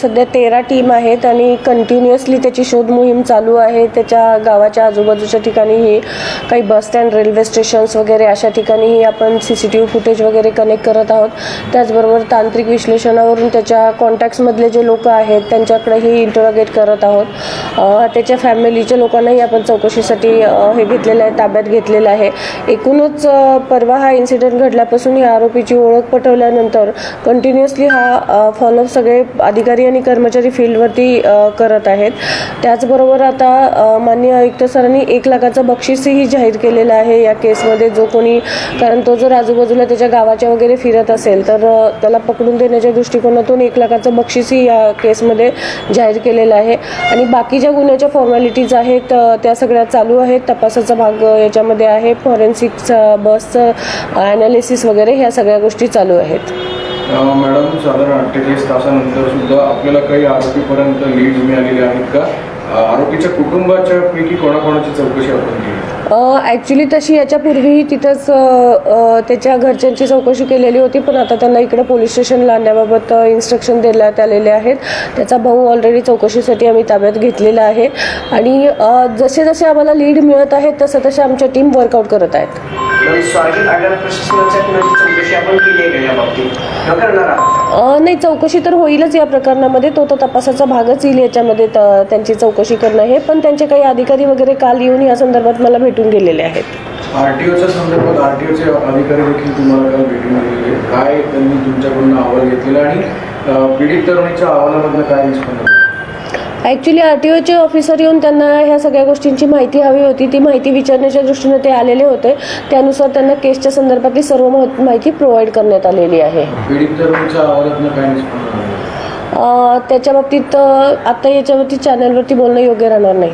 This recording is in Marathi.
सध्या 13 टीम आहेत आणि कंटिन्युअसली त्याची शोध मोहीम चालू आहे। त्याच्या गावाच्या आजूबाजूच्या ठिकाणीही काही बस स्टँड, रेल्वे स्टेशन्स वगैरे अशा ठिकाणीही आपण CCTV फुटेज वगैरे कनेक्ट करत आहोत। त्याचबरोबर तांत्रिक विश्लेषणावरून त्याच्या कॉन्टॅक्ट्समधले जे लोक आहेत त्यांच्याकडेही इंटरोगेट करत आहोत। त्याच्या फॅमिलीच्या लोकांनाही आपण चौकशीसाठी हे घेतलेलं आहे, ताब्यात घेतलेलं आहे। एकूणच परवा हा इन्सिडेंट घडल्यापासून या आरोपीची ओळख पटवल्यानंतर कंटिन्युअसली हा फॉलोअप सगळे अधिकारी आणि कर्मचारी फील्डवरती करत आहेत। त्याचबरोबर आता माननीय आयुक्त सरांनी 1 लाखाचं बक्षीसही जाहीर केलेलं आहे या केसमध्ये। जो कोणी, कारण तो जर आजूबाजूला त्याच्या गावाच्या वगैरे फिरत असेल तर त्याला पकडून देण्याच्या दृष्टिकोनातून 1 लाखाचं बक्षीसही या केसमध्ये जाहीर केलेलं आहे। आणि बाकी ज्या गुन्ह्याच्या फॉर्मॅलिटीज आहेत त्या सगळ्या चालू आहेत। तपासाचा भाग याच्यामध्ये आहे, फॉरेन्सिक्स, बसचं ॲनालिसिस वगैरे ह्या सगळ्या गोष्टी चालू आहेत। मॅडम, साधारण 48 तासानंतर सुद्धा आपल्याला काही आरोपीपर्यंत लीड मिळालेले आहेत का? आरोपीच्या कुटुंबाच्या पैकी कोणाकोणाची चौकशी आपण केली? ॲक्च्युली तशी याच्यापूर्वीही तिथंच त्याच्या घरच्यांची चौकशी केलेली होती, पण आता त्यांना इकडे पोलीस स्टेशनला आणण्याबाबत इन्स्ट्रक्शन देण्यात आलेले आहेत। त्याचा भाऊ ऑलरेडी चौकशीसाठी आम्ही ताब्यात घेतलेला आहे आणि जसे जसे आम्हाला लीड मिळत आहेत तसं तसे आमच्या टीम वर्कआउट करत आहेत। नाही, चौकशी तर होईलच या प्रकरणामध्ये, तो तपासाचा भागच येईल याच्यामध्ये त्यांची चौकशी करणं हे। पण त्यांचे काही अधिकारी वगैरे काल येऊन या संदर्भात मला भेटून गेलेले आहेत। आरटीओच्या संदर्भात आरटीओचे अधिकारी देखील तुम्हाला काल भेटून गेलेले, काय त्यांनी तुमच्याकडून अहवाल घेतलेला आणि पीडित तरुणीच्या अहवालामधलं काय निष्पन्न? ॲक्च्युली आरटीओचे ऑफिसर येऊन त्यांना ह्या सगळ्या गोष्टींची माहिती हवी होती, ती माहिती विचारण्याच्या दृष्टीने ते आलेले होते। त्यानुसार त्यांना केसच्या संदर्भातली सर्व माहिती प्रोव्हाइड करण्यात आलेली आहे। पीडित तरुणीच्या अहवालातनं काय निष्पन्न? त्याच्या बाबतीत आता याच्यावरती चॅनलवरती बोलणं योग्य राहणार नाही।